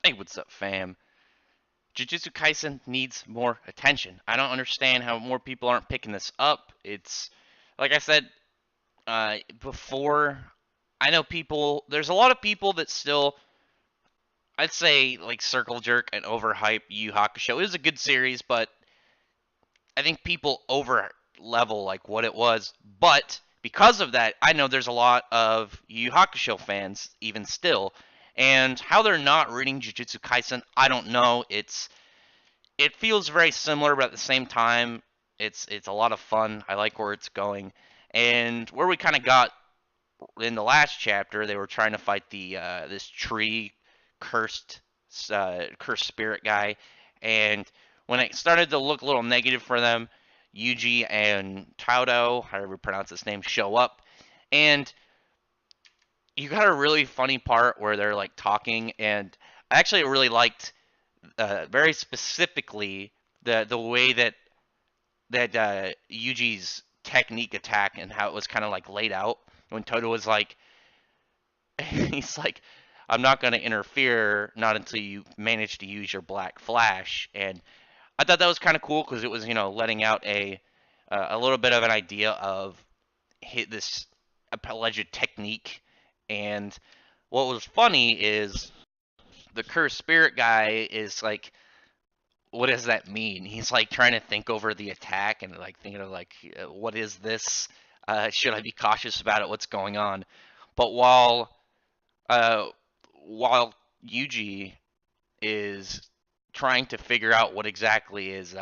Hey, what's up, fam? Jujutsu Kaisen needs more attention. I don't understand how more people aren't picking this up. It's like I said before. I know people. There's a lot of people that still, I'd say, like circle jerk and overhype Yu Yu Hakusho. It was a good series, but I think people over level like what it was. But because of that, I know there's a lot of Yu Yu Hakusho fans even still, and how they're not reading Jujutsu Kaisen, I don't know. It feels very similar, but at the same time, it's a lot of fun. I like where it's going, and where we kind of got in the last chapter, they were trying to fight the this tree cursed cursed spirit guy, and when it started to look a little negative for them, Yuji and Taudo, however you pronounce his name, show up, and you got a really funny part where they're like talking, and I actually really liked very specifically the way that Yuji's technique attack and how it was kind of like laid out when Toto was like, he's like, I'm not going to interfere, not until you manage to use your Black Flash, and I thought that was kind of cool because it was letting out a little bit of an idea of this alleged technique, and what was funny is the cursed spirit guy is like, what does that mean? He's like trying to think over the attack and like thinking of like, what is this? Should I be cautious about it? What's going on? But uh, while Yuji is trying to figure out what exactly is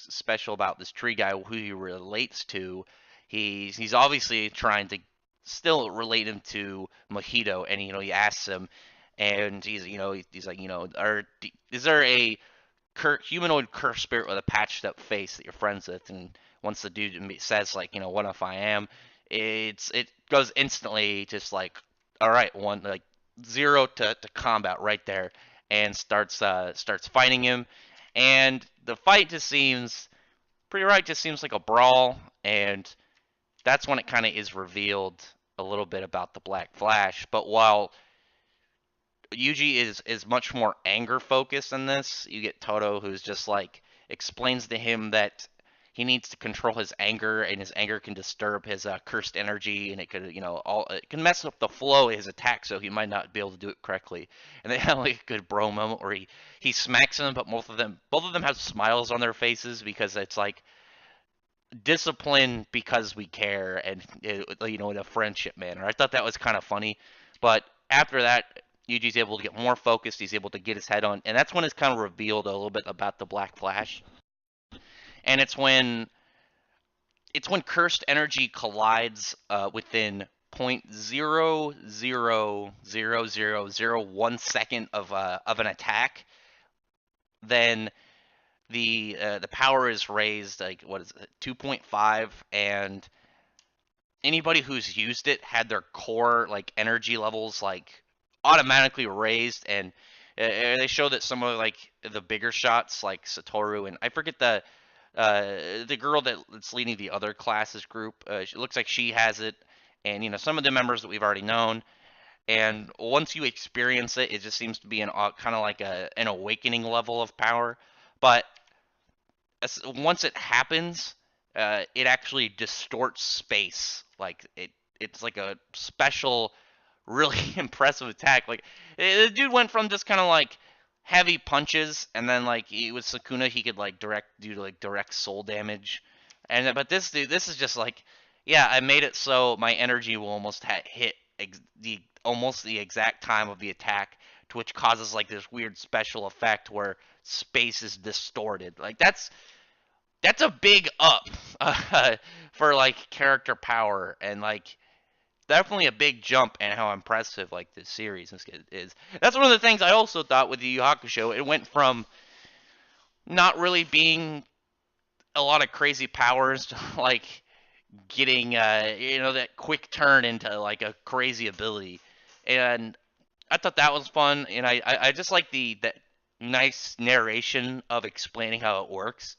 special about this tree guy, who he relates to, he's obviously trying to still relate him to Mojito, and he asks him, and he's like, is there a humanoid cursed spirit with a patched up face that you're friends with? And once the dude says like, what if I am, it goes instantly just like, all right, one like zero to combat right there, and starts fighting him, and the fight just seems pretty right, just seems like a brawl, and that's when it kind of is revealed a little bit about the Black Flash. But while Yuji is much more anger focused in this, you get Toto, who's just like explains to him that he needs to control his anger, and his anger can disturb his cursed energy, and it could it can mess up the flow of his attack, so he might not be able to do it correctly. And they have like a good bro moment where he smacks him, but both of them have smiles on their faces because it's like discipline because we care, and in a friendship manner. I thought that was kind of funny, but after that, Yuji's able to get more focused. He's able to get his head on, and that's when it's kind of revealed a little bit about the Black Flash. And it's when cursed energy collides within 0.000001 second of an attack, then the power is raised like, what is it, 2.5, and anybody who's used it had their core like energy levels like automatically raised, and they show that some of like the bigger shots like Satoru, and I forget the girl that's leading the other classes group, it looks like she has it, and some of the members that we've already known, and once you experience it, it just seems to be an kind of like an awakening level of power. But once it happens, it actually distorts space. Like it's like a special, really impressive attack. Like the dude went from just kind of like heavy punches, and then like with Sukuna, he could like direct soul damage. And but this dude, this is just like, yeah, I made it so my energy will almost hit the almost the exact time of the attack, to which causes like this weird special effect where space is distorted. Like that's a big up for like character power, and like definitely a big jump in how impressive like this series is. That's one of the things I also thought with the Yu Yu Hakusho. It went from not really being a lot of crazy powers to like getting that quick turn into like a crazy ability, and I thought that was fun, and I just like the nice narration of explaining how it works.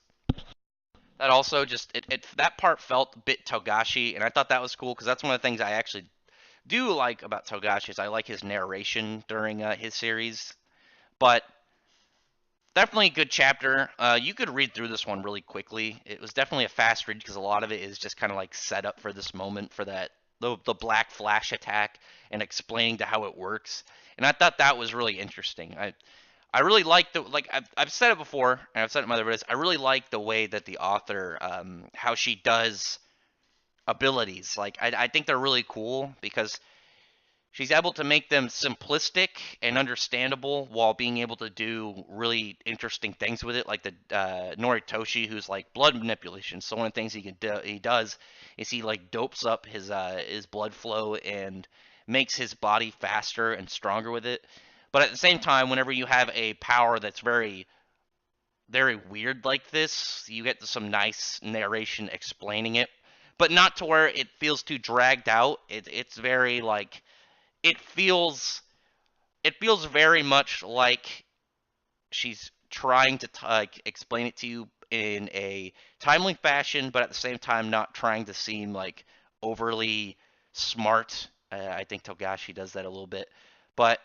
That also just that part felt a bit Togashi, and I thought that was cool because that's one of the things I actually do like about Togashi is I like his narration during his series, but definitely a good chapter. You could read through this one really quickly. It was definitely a fast read because a lot of it is just kind of like set up for this moment for that the black flash attack and explaining to how it works. And I thought that was really interesting. I really like the like I've said it before and I've said it in my other videos. I really like the way that the author how she does abilities. Like I think they're really cool because she's able to make them simplistic and understandable while being able to do really interesting things with it, like the Noritoshi, who's like blood manipulation. So one of the things he does is he like dopes up his blood flow and makes his body faster and stronger with it. But at the same time, whenever you have a power that's very weird like this, you get some nice narration explaining it, but not to where it feels too dragged out. It's very like it feels it feels very much like she's trying to like explain it to you in a timely fashion, but at the same time not trying to seem like overly smart. I think Togashi does that a little bit, but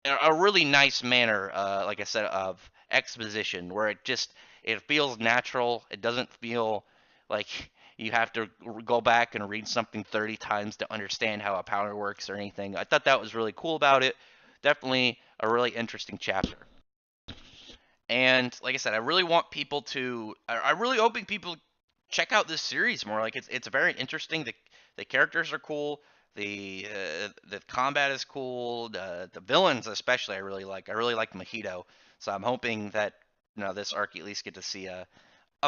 a really nice manner, like I said, of exposition where it feels natural. It doesn't feel like you have to go back and read something 30 times to understand how a power works or anything. I thought that was really cool about it. Definitely a really interesting chapter. And like I said, I really want people to. I'm really hoping people check out this series more. Like it's very interesting. The characters are cool. The combat is cool. The villains especially I really like. I really like Mojito. So I'm hoping that this arc you at least get to see a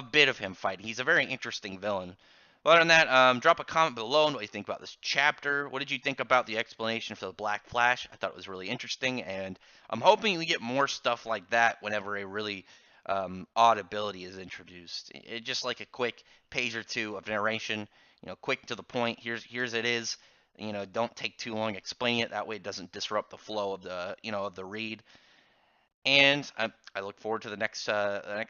bit of him fighting. He's a very interesting villain. But other than that, drop a comment below on what you think about this chapter. What did you think about the explanation for the Black Flash? I thought it was really interesting, and I'm hoping we get more stuff like that whenever a really odd ability is introduced. Just like a quick page or two of narration, quick to the point. Here's it is. Don't take too long explaining it. That way, it doesn't disrupt the flow of the read. And I look forward to the next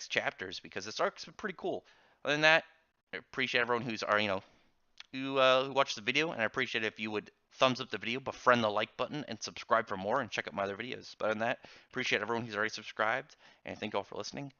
chapters because this arc's been pretty cool. Other than that, I appreciate everyone who watched the video, and I appreciate it if you would thumbs up the video, befriend the like button, and subscribe for more, and check out my other videos. But other than that, appreciate everyone who's already subscribed, and thank you all for listening.